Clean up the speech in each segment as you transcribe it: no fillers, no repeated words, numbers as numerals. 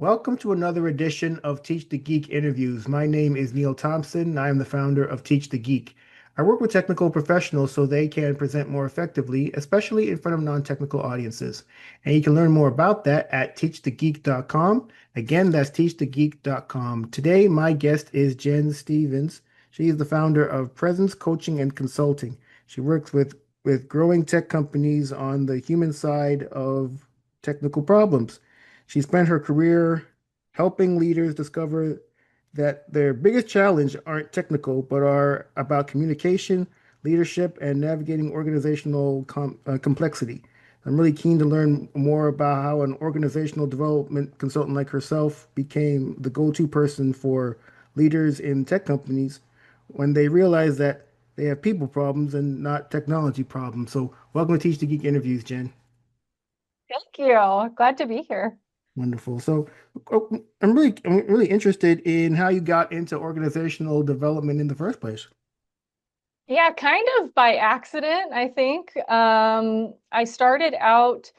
Welcome to another edition of Teach the Geek interviews. My name is Neil Thompson, and I am the founder of Teach the Geek. I work with technical professionals so they can present more effectively, especially in front of non-technical audiences. And you can learn more about that at teachthegeek.com. Again, that's teachthegeek.com. Today, my guest is Jenn Stevens. She is the founder of Presence Coaching and Consulting. She works with growing tech companies on the human side of technical problems. She spent her career helping leaders discover that their biggest challenge aren't technical, but are about communication, leadership, and navigating organizational complexity. I'm really keen to learn more about how an organizational development consultant like herself became the go-to person for leaders in tech companies when they realize that they have people problems and not technology problems. So, welcome to Teach the Geek interviews, Jen. Thank you. Glad to be here. Wonderful. So I'm really interested in how you got into organizational development in the first place. Yeah, kind of by accident, I think. I started out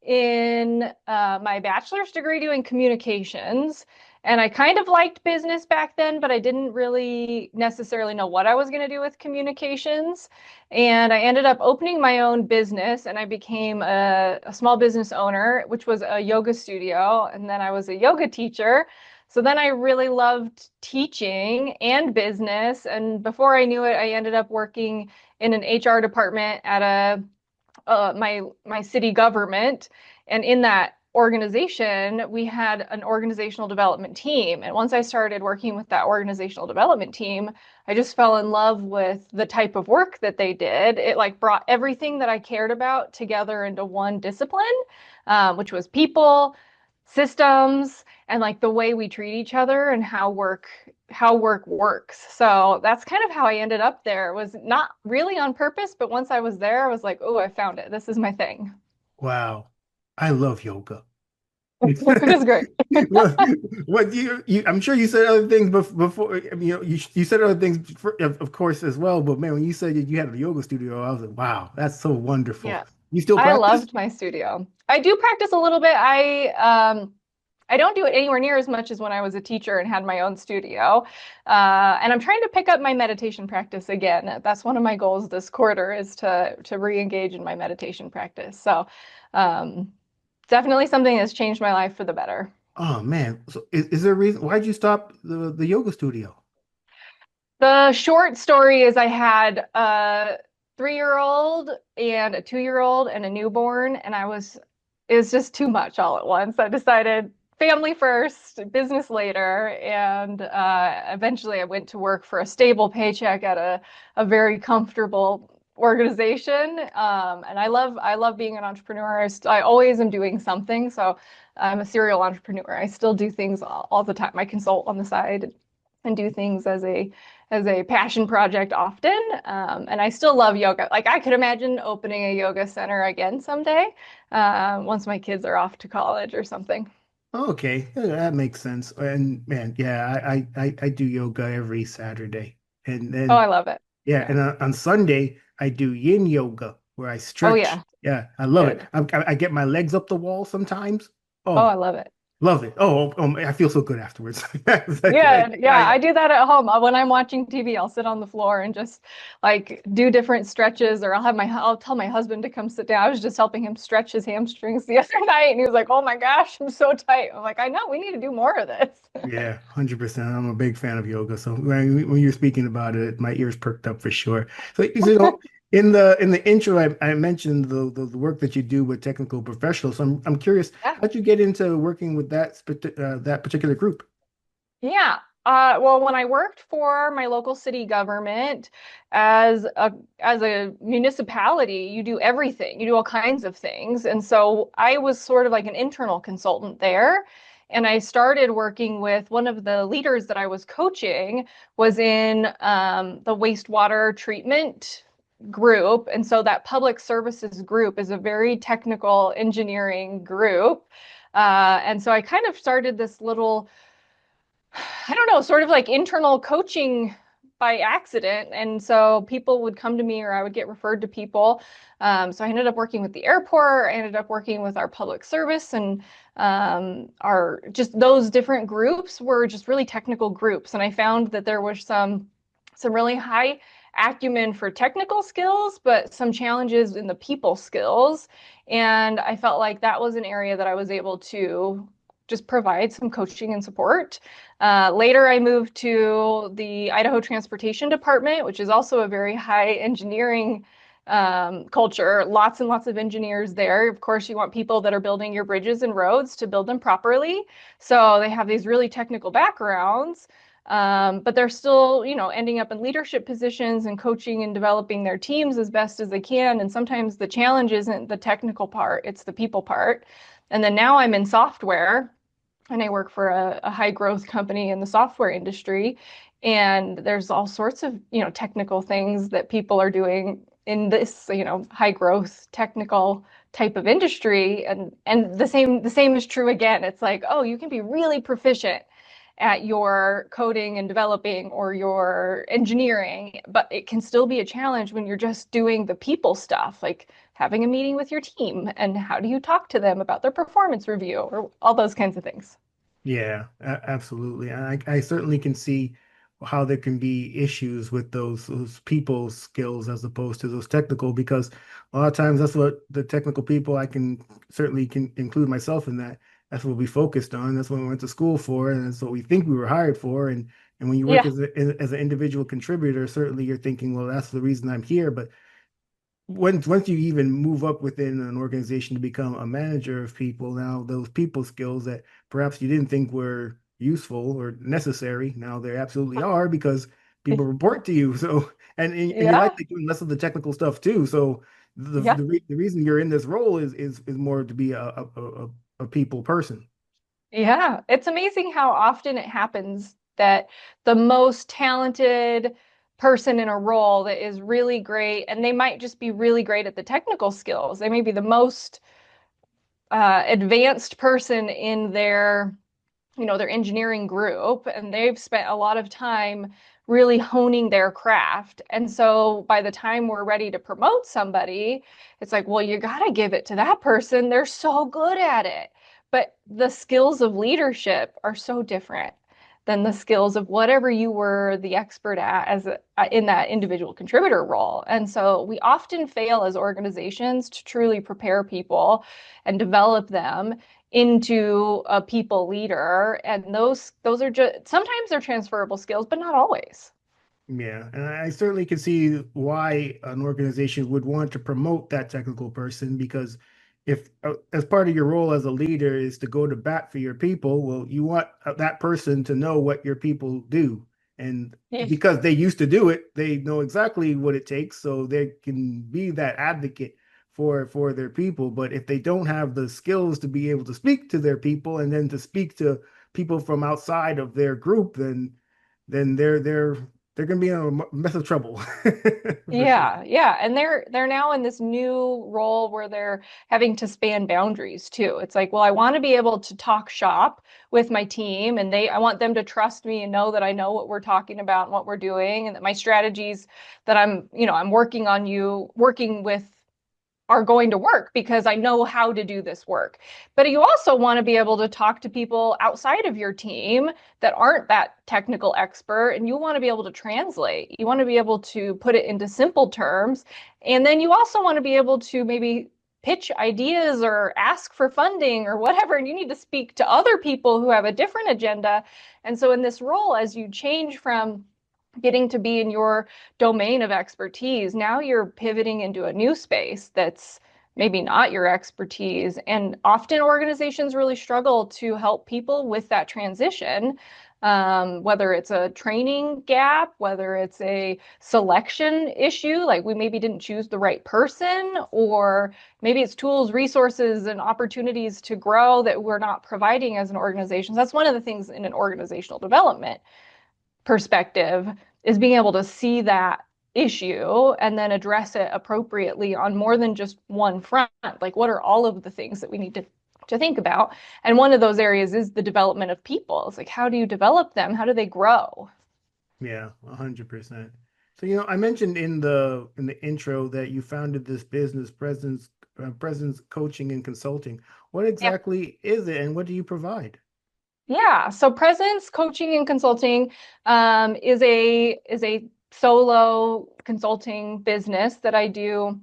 in my bachelor's degree doing communications, and I kind of liked business back then, but I didn't really necessarily know what I was going to do with communications. And I ended up opening my own business, and I became a small business owner, which was a yoga studio, and then I was a yoga teacher. So then I really loved teaching and business. And before I knew it, I ended up working in an HR department at my city government. And in that organization, we had an organizational development team. And once I started working with that organizational development team, I just fell in love with the type of work that they did. It like brought everything that I cared about together into one discipline, which was people, systems, and like the way we treat each other and how work works. So that's kind of how I ended up there. It was not really on purpose, but once I was there, I was like, oh, I found it. This is my thing. Wow. I love yoga. It is great. Well, what I'm sure you said other things before. I mean, you said other things, of course, as well. But man, when you said that you had a yoga studio, I was like, wow, that's so wonderful. Yeah. You still I practice? loved my studio. I do practice a little bit. I don't do it anywhere near as much as when I was a teacher and had my own studio. And I'm trying to pick up my meditation practice again. That's one of my goals this quarter is to re-engage in my meditation practice. So um, definitely something that's changed my life for the better. Oh man. So is there a reason why'd you stop the yoga studio? The short story is I had a 3-year-old and a 2-year-old and a newborn, and it was just too much all at once. I decided family first, business later, and eventually I went to work for a stable paycheck at a very comfortable organization. And I love being an entrepreneur. I always am doing something, so I'm a serial entrepreneur. I still do things all the time. I consult on the side and do things as a passion project often. And I still love yoga. Like I could imagine opening a yoga center again someday, once my kids are off to college or something. Okay, yeah, that makes sense. And man, yeah, I do yoga every Saturday, and Oh, then I love it. yeah, Yeah. and on Sunday I do yin yoga where I Oh, stretch. yeah. Yeah, I love it. Good. I get my legs up the wall sometimes. Oh, I Oh, love it. love it. I feel so good afterwards. It's like, Yeah, yeah, I, I do that at home. When I'm watching TV, I'll sit on the floor and just like do different stretches, or I'll tell my husband to come sit down. I was just helping him stretch his hamstrings the other night, and he was like, "Oh my gosh, I'm so tight." I'm like, "I know, we need to do more of this." yeah, 100%. I'm a big fan of yoga. So when you're speaking about it, my ears perked up for sure. So, in the intro, I mentioned the work that you do with technical professionals. So I'm curious, Yeah. how'd you get into working with that particular group? Yeah. Well, when I worked for my local city government as a municipality, you do everything. You do all kinds of things. And so I was sort of like an internal consultant there. And I started working with one of the leaders that I was coaching was in the wastewater treatment group. And so that public services group is a very technical engineering group. And so I kind of started this little I don't know, sort of like internal coaching by accident. And so people would come to me or I would get referred to people. So I ended up working with the airport, I ended up working with our public service, and our just those different groups were just really technical groups. And I found that there was some really high acumen for technical skills, but some challenges in the people skills. And I felt like that was an area that I was able to just provide some coaching and support. Later, I moved to the Idaho Transportation Department, which is also a very high engineering culture. Lots and lots of engineers there. Of course, you want people that are building your bridges and roads to build them properly. So they have these really technical backgrounds. But they're still, ending up in leadership positions and coaching and developing their teams as best as they can. And sometimes the challenge isn't the technical part, it's the people part. And then now I'm in software and I work for a high growth company in the software industry. And there's all sorts of, technical things that people are doing in this, high growth technical type of industry. And the same is true again. It's like, oh, you can be really proficient at your coding and developing or your engineering, but it can still be a challenge when you're just doing the people stuff, like having a meeting with your team and how do you talk to them about their performance review or all those kinds of things. Yeah, absolutely. I certainly can see how there can be issues with those people skills as opposed to those technical, because a lot of times that's what the technical people, I can certainly can include myself in that. That's what we focused on. That's what we went to school for, and that's what we think we were hired for. And when you work Yeah, as an individual contributor, certainly you're thinking, well, that's the reason I'm here. But once you even move up within an organization to become a manager of people, now those people skills that perhaps you didn't think were useful or necessary, now they absolutely are, because people report to you. So and you yeah, like doing less of the technical stuff too. So yeah. the reason you're in this role is more to be a people person. Yeah, it's amazing how often it happens that the most talented person in a role that is really great, and they might just be really great at the technical skills. They may be the most advanced person in their engineering group, and they've spent a lot of time really honing their craft. And so by the time we're ready to promote somebody, it's like, well, you got to give it to that person. They're so good at it. But the skills of leadership are so different than the skills of whatever you were the expert at in that individual contributor role. And so we often fail as organizations to truly prepare people and develop them into a people leader. And those are just sometimes they're transferable skills, but not always. Yeah, and I certainly can see why an organization would want to promote that technical person, because if as part of your role as a leader is to go to bat for your people, well, you want that person to know what your people do. And Yeah. because they used to do it, they know exactly what it takes, so they can be that advocate for their people. But if they don't have the skills to be able to speak to their people and then to speak to people from outside of their group, then they're going to be in a mess of trouble for sure. Yeah, yeah. And they're now in this new role where they're having to span boundaries too. It's like, well, I want to be able to talk shop with my team and I want them to trust me and know that I know what we're talking about and what we're doing and that my strategies that I'm working with are going to work because I know how to do this work. But you also want to be able to talk to people outside of your team that aren't that technical expert, and you want to be able to translate. You want to be able to put it into simple terms. And then you also want to be able to maybe pitch ideas or ask for funding or whatever. And you need to speak to other people who have a different agenda. And so in this role, as you change from getting to be in your domain of expertise, now you're pivoting into a new space that's maybe not your expertise. And often organizations really struggle to help people with that transition, whether it's a training gap, whether it's a selection issue, like we maybe didn't choose the right person, or maybe it's tools, resources, and opportunities to grow that we're not providing as an organization. So that's one of the things in an organizational development perspective is being able to see that issue and then address it appropriately on more than just one front. Like, what are all of the things that we need to think about? And one of those areas is the development of people. It's like, how do you develop them? How do they grow? Yeah, 100%. So, I mentioned in the intro that you founded this business, Presence Coaching and Consulting. What exactly is it, and what do you provide? Yeah, so Presence Coaching and Consulting is a solo consulting business that I do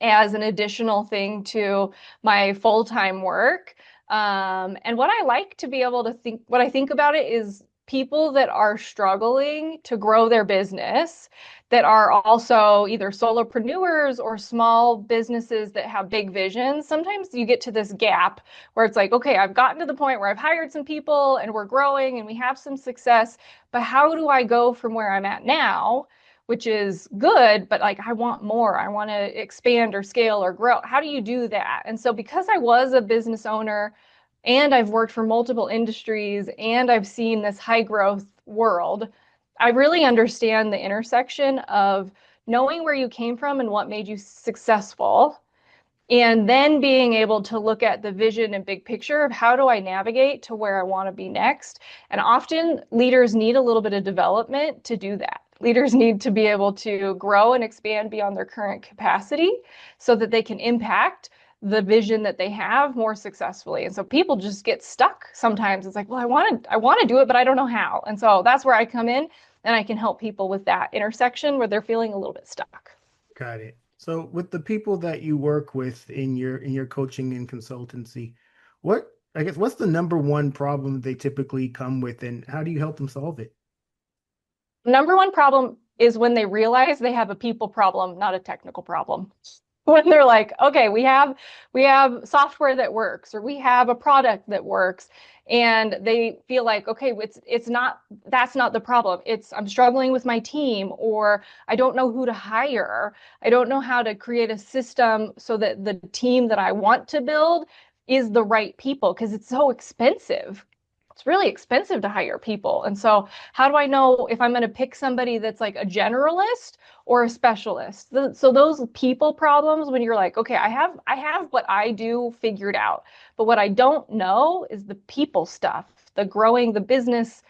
as an additional thing to my full-time work. And what I like to be able to think, what I think about it is people that are struggling to grow their business, that are also either solopreneurs or small businesses that have big visions. Sometimes you get to this gap where it's like, okay, I've gotten to the point where I've hired some people and we're growing and we have some success, but how do I go from where I'm at now, which is good, but like I want more. I want to expand or scale or grow. How do you do that? And so because I was a business owner and I've worked for multiple industries and I've seen this high growth world, I really understand the intersection of knowing where you came from and what made you successful, and then being able to look at the vision and big picture of how do I navigate to where I want to be next. And often leaders need a little bit of development to do that. Leaders need to be able to grow and expand beyond their current capacity so that they can impact the vision that they have more successfully. And so people just get stuck sometimes. It's like, well, I want to do it, but I don't know how. And so that's where I come in and I can help people with that intersection where they're feeling a little bit stuck. Got it. So, with the people that you work with in your coaching and consultancy, I guess what's the number one problem they typically come with, and how do you help them solve it? Number one problem is when they realize they have a people problem, not a technical problem. When they're like, okay, we have software that works, or we have a product that works, and they feel like, okay, it's not, that's not the problem. It's I'm struggling with my team, or I don't know who to hire. I don't know how to create a system so that the team that I want to build is the right people because it's so expensive. It's really expensive to hire people. And so, how do I know if I'm going to pick somebody that's like a generalist or a specialist? So those people problems, when you're like, okay, I have what I do figured out, but what I don't know is the people stuff, the growing the business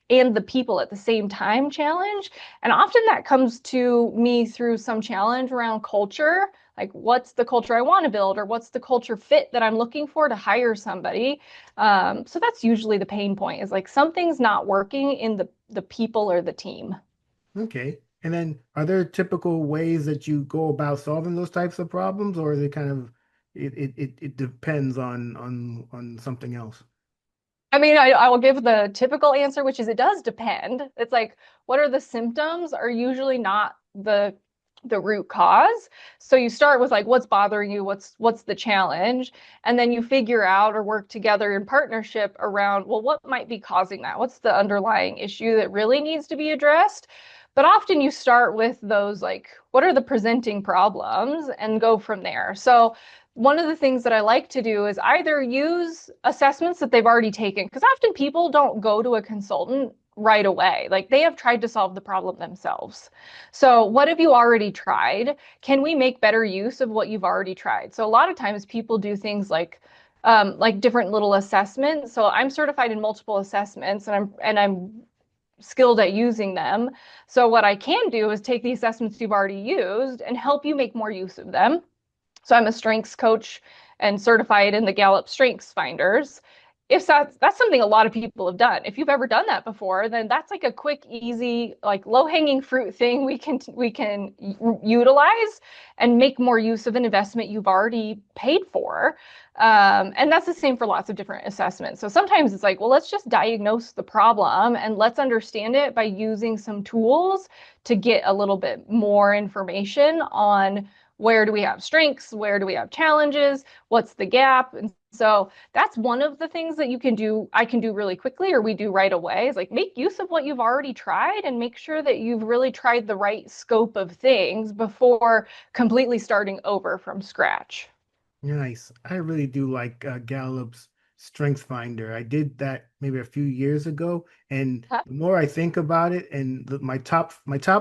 and the people at the same time challenge. And often that comes to me through some challenge around culture. Like, what's the culture I want to build, or what's the culture fit that I'm looking for to hire somebody? So that's usually the pain point, is like something's not working in the people or the team. Okay. And then, are there typical ways that you go about solving those types of problems, or is it kind of it depends on something else? I mean, I will give the typical answer, which is it does depend. It's like, what are the symptoms are usually not the root cause. So you start with like what's bothering you, what's the challenge, and then you figure out or work together in partnership around, well, what might be causing that? What's the underlying issue that really needs to be addressed? But often you start with those like, what are the presenting problems and go from there. So one of the things that I like to do is either use assessments that they've already taken, because often people don't go to a consultant right away. Like they have tried to solve the problem themselves. So, what have you already tried? Can we make better use of what you've already tried? So, a lot of times people do things like different little assessments. So, I'm certified in multiple assessments, and I'm skilled at using them. So, what I can do is take the assessments you've already used and help you make more use of them. So I'm a strengths coach and certified in the Gallup Strengths Finders. If that's something a lot of people have done. If you've ever done that before, then that's like a quick, easy, like low-hanging fruit thing we can utilize and make more use of an investment you've already paid for. And that's the same for lots of different assessments. So sometimes it's like, well, let's just diagnose the problem and let's understand it by using some tools to get a little bit more information on where do we have strengths, where do we have challenges, what's the gap. And so that's one of the things that you can do, I can do really quickly, or we do right away, is like make use of what you've already tried and make sure that you've really tried the right scope of things before completely starting over from scratch. Nice. I really do like Gallup's Strength Finder. I did that maybe a few years ago, and Huh? the more I think about it, and my top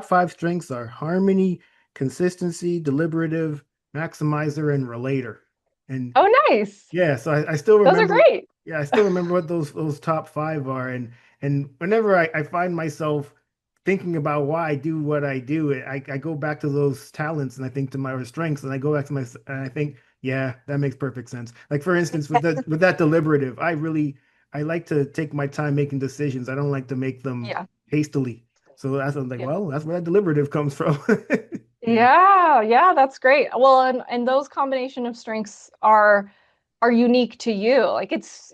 five strengths are harmony, consistency, deliberative, maximizer, and relator. And Oh, nice. yeah, so I still Those are remember. great. Yeah, I still remember what those top five are, and whenever I find myself thinking about why I do what I do, I go back to those talents and I think to my strengths and I go back to my and I think, yeah, that makes perfect sense. Like for instance, with that deliberative, I like to take my time making decisions. I don't like to make them Yeah. hastily. So that's I'm like, Yeah. well, that's where that deliberative comes from. Yeah, Yeah, yeah, that's great. Well, and those combination of strengths are unique to you. Like it's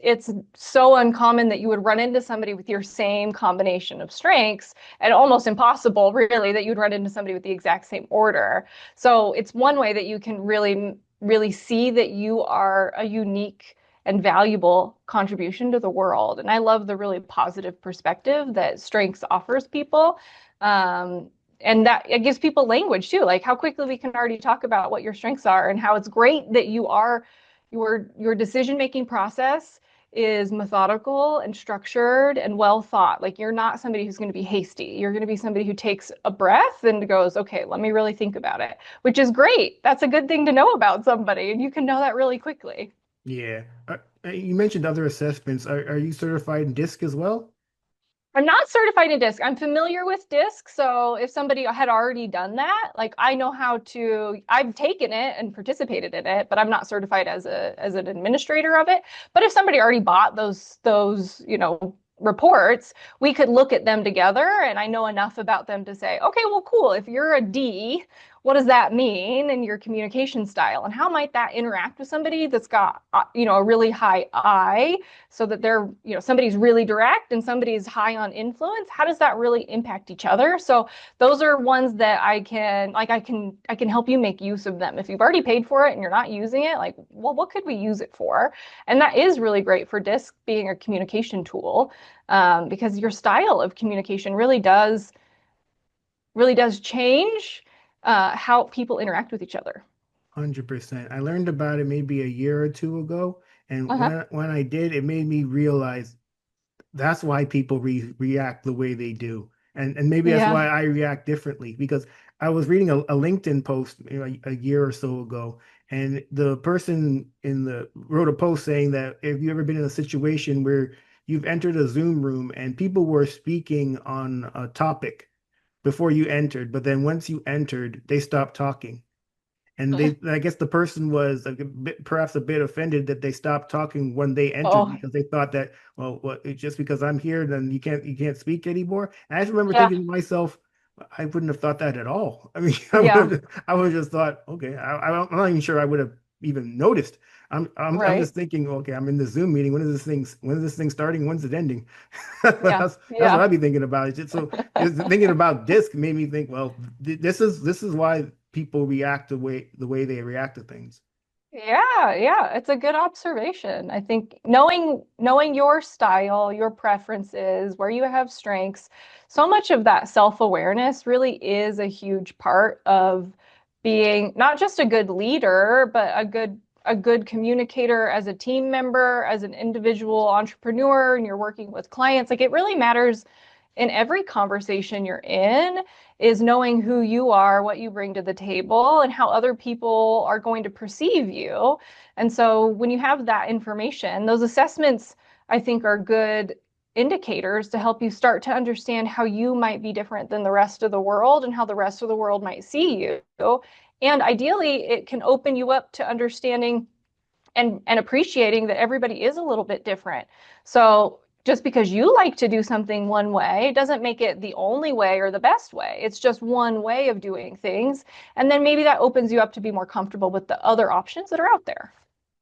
so uncommon that you would run into somebody with your same combination of strengths, and almost impossible, really, that you'd run into somebody with the exact same order. So it's one way that you can really see that you are a unique and valuable contribution to the world. And I love the really positive perspective that strengths offers people. Um, and that it gives people language too, like how quickly we can already talk about what your strengths are and how it's great that your decision making process is methodical and structured and well thought. Like you're not somebody who's going to be hasty. You're going to be somebody who takes a breath and goes, okay, let me really think about it, which is great. That's a good thing to know about somebody, and you can know that really quickly. yeah. You mentioned other assessments. Are you certified in DISC as well? I'm not certified in DISC. I'm familiar with DISC. So if somebody had already done that, like I know how to, I've taken it and participated in it, but I'm not certified as an administrator of it. But if somebody already bought those, reports, we could look at them together and I know enough about them to say, okay, well, cool. If you're a D, what does that mean in your communication style? And how might that interact with somebody that's got, a really high I, so that they're, somebody's really direct and somebody's high on influence? How does that really impact each other? So those are ones that I can help you make use of them. If you've already paid for it and you're not using it, like, well, what could we use it for? And that is really great for DISC being a communication tool, because your style of communication really does change how people interact with each other. 100%. I learned about it maybe a year or two ago, and Uh-huh. when I did, it made me realize that's why people react the way they do. And maybe that's Yeah. why I react differently because I was reading a LinkedIn post, a year or so ago, and the person in the wrote a post saying that if you ever been in a situation where you've entered a Zoom room and people were speaking on a topic before you entered, but then once you entered, they stopped talking. And I guess the person was perhaps a bit offended that they stopped talking when they entered Oh, because they thought that, well, what, just because I'm here, then you can't speak anymore. And I just remember yeah. thinking to myself, I wouldn't have thought that at all. I mean, Yeah. I would have just thought, okay, I'm not even sure I would have even noticed. I'm Right. just thinking, okay, I'm in the Zoom meeting. When is this thing starting? When's it ending? Yeah. That's what Yeah. I'd be thinking about. Just thinking about disc made me think, well, this is why people react the way they react to things. Yeah, yeah, it's a good observation. I think knowing your style, your preferences, where you have strengths, so much of that self-awareness really is a huge part of being not just a good leader, but a good communicator as a team member, as an individual entrepreneur, and you're working with clients. Like it really matters in every conversation you're in, is knowing who you are, what you bring to the table, and how other people are going to perceive you. And so when you have that information, those assessments, I think, are good indicators to help you start to understand how you might be different than the rest of the world and how the rest of the world might see you. And ideally, it can open you up to understanding and appreciating that everybody is a little bit different. So just because you like to do something one way doesn't make it the only way or the best way. It's just one way of doing things. And then maybe that opens you up to be more comfortable with the other options that are out there.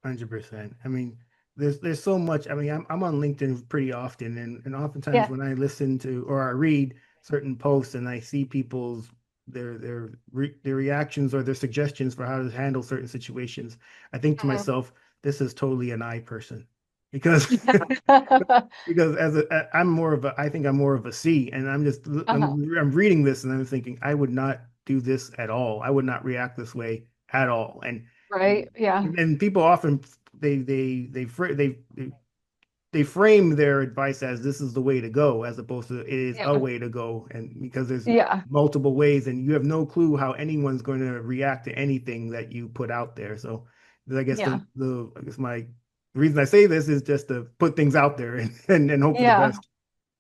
100%. I mean, there's so much. I mean, I'm on LinkedIn pretty often, and oftentimes Yeah. when I listen to or I read certain posts and I see people's their reactions or their suggestions for how to handle certain situations, I think to Mhm. myself, this is totally an I person because Yeah. because I'm more of a I think I'm more of a C, and Uh-huh. I'm reading this and I'm thinking I would not do this at all. I would not react this way at all. Right. Yeah. And people often they frame their advice as this is the way to go, as opposed to it is a Yeah. way to go, and because there's Yeah. multiple ways, and you have no clue how anyone's going to react to anything that you put out there. So, I guess Yeah. the reason I say this is just to put things out there and hope for the Yeah. best.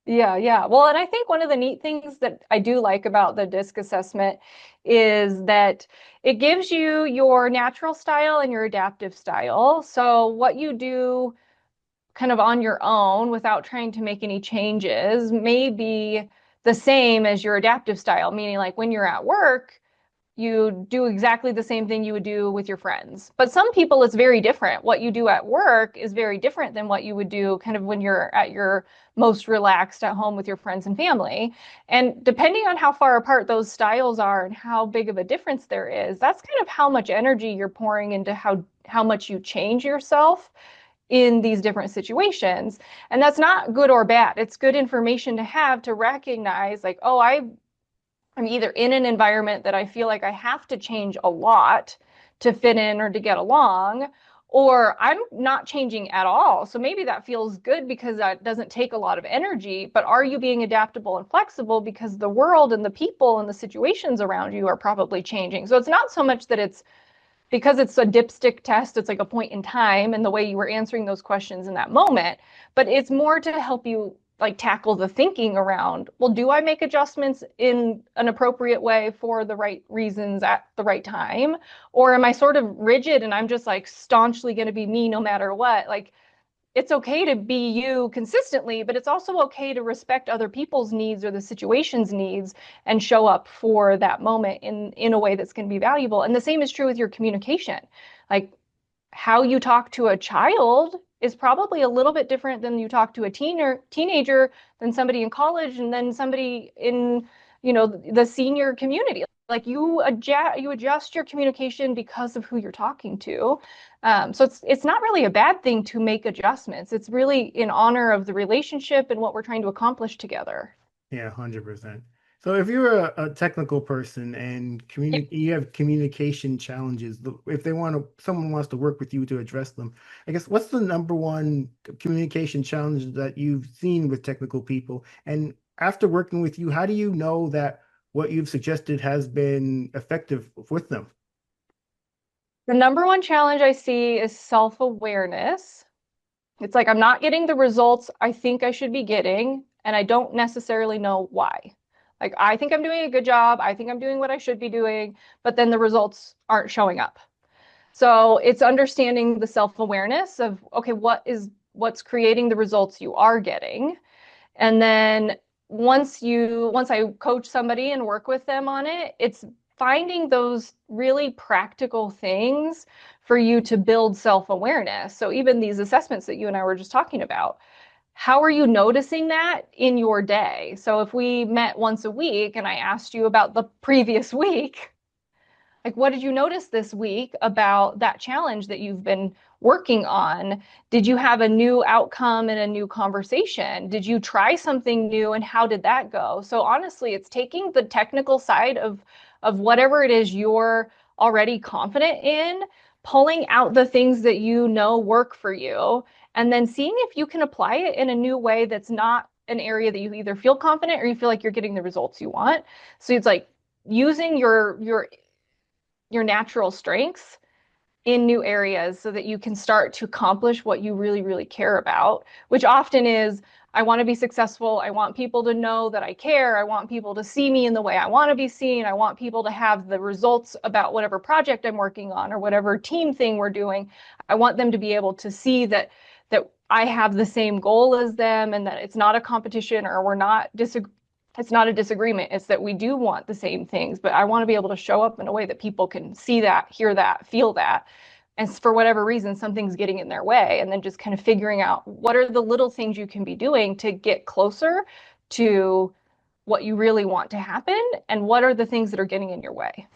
Yeah, yeah. Well, and I think one of the neat things that I do like about the DISC assessment is that it gives you your natural style and your adaptive style. So, what you do kind of on your own without trying to make any changes may be the same as your adaptive style, meaning like when you're at work, you do exactly the same thing you would do with your friends. But some people, it's very different. What you do at work is very different than what you would do kind of when you're at your most relaxed at home with your friends and family. And depending on how far apart those styles are and how big of a difference there is, that's kind of how much energy you're pouring into how much you change yourself in these different situations. And that's not good or bad. It's good information to have to recognize like, oh, I'm either in an environment that I feel like I have to change a lot to fit in or to get along, or I'm not changing at all. So maybe that feels good because that doesn't take a lot of energy, but are you being adaptable and flexible because the world and the people and the situations around you are probably changing? So it's not so much that it's because it's a dipstick test, it's like a point in time and the way you were answering those questions in that moment, but it's more to help you like tackle the thinking around, well, do I make adjustments in an appropriate way for the right reasons at the right time? Or am I sort of rigid and I'm just like staunchly going to be me no matter what? Like it's okay to be you consistently, but it's also okay to respect other people's needs or the situation's needs and show up for that moment in a way that's going to be valuable. And the same is true with your communication. Like how you talk to a child is probably a little bit different than you talk to a teenager, than somebody in college, and then somebody in, the senior community. Like you adjust your communication because of who you're talking to. So it's not really a bad thing to make adjustments. It's really in honor of the relationship and what we're trying to accomplish together. Yeah, 100%. So if you're a technical person and you have communication challenges, if someone wants to work with you to address them, I guess what's the number one communication challenge that you've seen with technical people? And after working with you, how do you know that what you've suggested has been effective with them? The number one challenge I see is self-awareness. It's like I'm not getting the results I think I should be getting, and I don't necessarily know why. Like I think I'm doing a good job, I think I'm doing what I should be doing, but then the results aren't showing up. So it's understanding the self-awareness of, okay, what's creating the results you are getting. And then once I coach somebody and work with them on it, it's finding those really practical things for you to build self-awareness. So even these assessments that you and I were just talking about, how are you noticing that in your day? So if we met once a week and I asked you about the previous week, like, what did you notice this week about that challenge that you've been working on? Did you have a new outcome and a new conversation? Did you try something new and how did that go? So honestly, it's taking the technical side of whatever it is you're already confident in, pulling out the things that you know work for you, and then seeing if you can apply it in a new way that's not an area that you either feel confident or you feel like you're getting the results you want. So it's like using your natural strengths in new areas so that you can start to accomplish what you really, really care about, which often is I want to be successful. I want people to know that I care. I want people to see me in the way I want to be seen. I want people to have the results about whatever project I'm working on or whatever team thing we're doing. I want them to be able to see that I have the same goal as them and that it's not a competition or we're not disagreeing. It's not a disagreement. It's that we do want the same things, but I want to be able to show up in a way that people can see that, hear that, feel that. And for whatever reason, something's getting in their way. And then just kind of figuring out what are the little things you can be doing to get closer to what you really want to happen and what are the things that are getting in your way.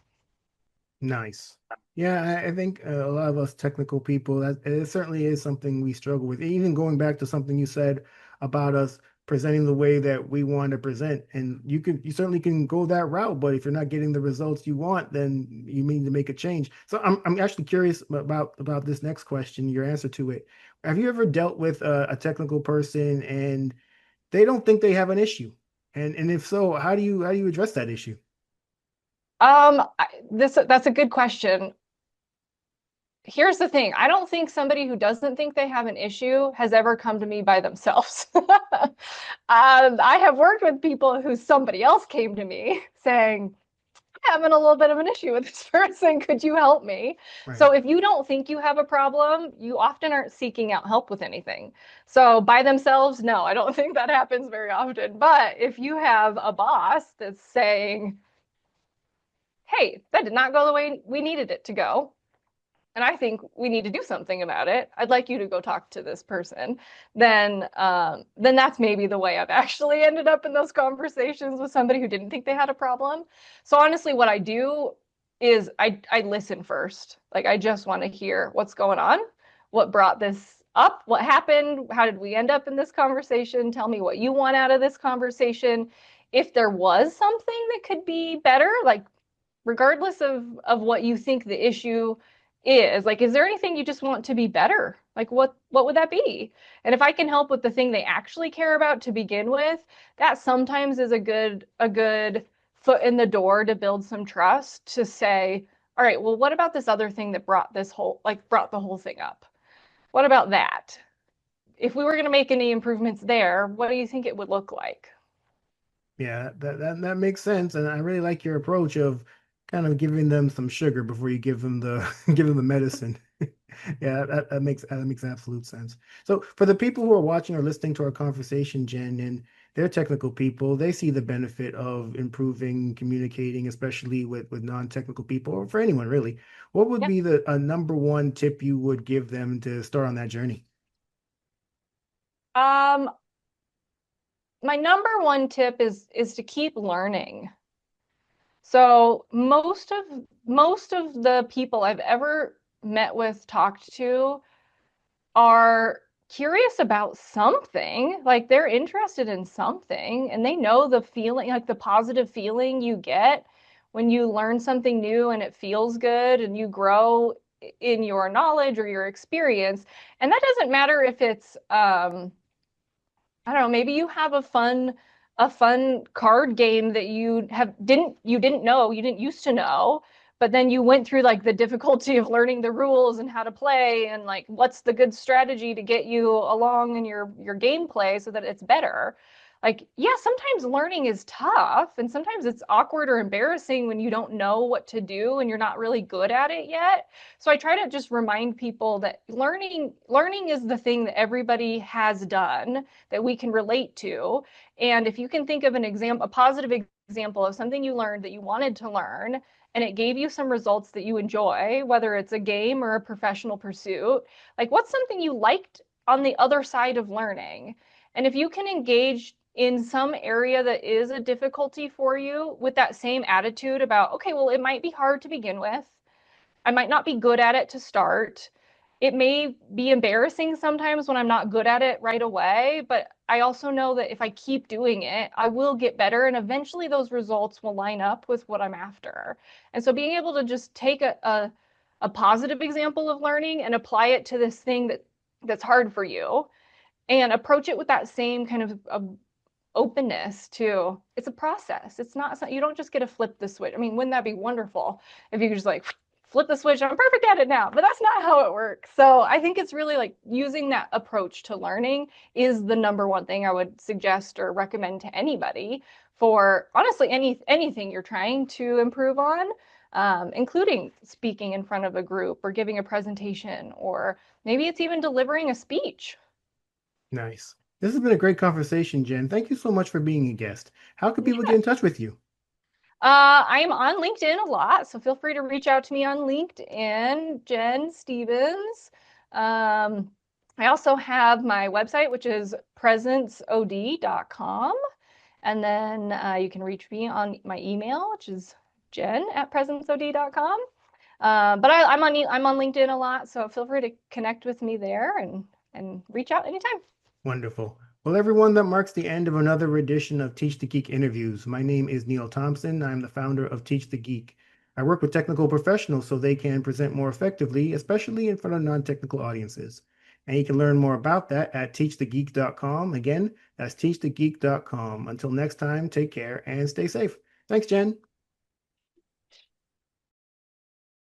Nice. Yeah, I think a lot of us technical people, that it certainly is something we struggle with. Even going back to something you said about us presenting the way that we want to present, and you certainly can go that route, but if you're not getting the results you want, then you need to make a change. So I'm actually curious about this next question, your answer to it. Have you ever dealt with a technical person and they don't think they have an issue? And if so, how do you address that issue? That's a good question. here's the thing. I don't think somebody who doesn't think they have an issue has ever come to me by themselves. I have worked with people who somebody else came to me saying, having a little bit of an issue with this person. Could you help me? Right. So if you don't think you have a problem, you often aren't seeking out help with anything. So by themselves, no, I don't think that happens very often. But if you have a boss that's saying, hey, that did not go the way we needed it to go, and I think we need to do something about it. I'd like you to go talk to this person. Then that's maybe the way I've actually ended up in those conversations with somebody who didn't think they had a problem. So honestly, what I do is I listen first. Like I just want to hear what's going on, what brought this up, what happened, how did we end up in this conversation? Tell me what you want out of this conversation. If there was something that could be better, like regardless of what you think the issue is, like is there anything you just want to be better, like what would that be? And if I can help with the thing they actually care about to begin with, that sometimes is a good foot in the door to build some trust, to say, all right, well, what about this other thing that brought the whole thing up? What about that? If we were going to make any improvements there, what do you think it would look like? Yeah, that makes sense, and I really like your approach of kind of giving them some sugar before you give them the give them the medicine. Yeah, that makes absolute sense. So for the people who are watching or listening to our conversation, Jen, and they're technical people, they see the benefit of improving communicating, especially with non-technical people, or for anyone really. What would Yeah. be the number one tip you would give them to start on that journey? um my number one tip is to keep learning. So most of the people I've ever met with, talked to, are curious about something, like they're interested in something, and they know the feeling, like the positive feeling you get when you learn something new and it feels good and you grow in your knowledge or your experience. And that doesn't matter if it's I don't know, maybe you have a fun card game that you didn't know, you didn't used to know, but then you went through like the difficulty of learning the rules and how to play and like what's the good strategy to get you along in your gameplay so that it's better. Like, yeah, sometimes learning is tough and sometimes it's awkward or embarrassing when you don't know what to do and you're not really good at it yet. So I try to just remind people that learning is the thing that everybody has done that we can relate to. And if you can think of a positive example of something you learned that you wanted to learn, and it gave you some results that you enjoy, whether it's a game or a professional pursuit, like what's something you liked on the other side of learning? And if you can engage in some area that is a difficulty for you with that same attitude about, okay, well, it might be hard to begin with. I might not be good at it to start. It may be embarrassing sometimes when I'm not good at it right away, but I also know that if I keep doing it, I will get better and eventually those results will line up with what I'm after. And so being able to just take a positive example of learning and apply it to this thing that's hard for you and approach it with that same kind of openness to, it's a process. It's not, you don't just get to flip the switch. I mean, wouldn't that be wonderful if you could just like flip the switch, I'm perfect at it now, but that's not how it works. So I think it's really like using that approach to learning is the number one thing I would suggest or recommend to anybody for honestly anything you're trying to improve on, including speaking in front of a group or giving a presentation, or maybe it's even delivering a speech. Nice. This has been a great conversation, Jen. Thank you so much for being a guest. How can people get Yeah. in touch with you? I am on LinkedIn a lot, so feel free to reach out to me on LinkedIn, Jenn Stevens. Um, I also have my website, which is presenceod.com. And then you can reach me on my email, which is jen@presenceod.com. But I'm on LinkedIn a lot, so feel free to connect with me there and reach out anytime. Wonderful. Well, everyone, that marks the end of another edition of Teach the Geek interviews. My name is Neil Thompson. I'm the founder of Teach the Geek. I work with technical professionals so they can present more effectively, especially in front of non-technical audiences. And you can learn more about that at teachthegeek.com. Again, that's teachthegeek.com. Until next time, take care and stay safe. Thanks, Jen.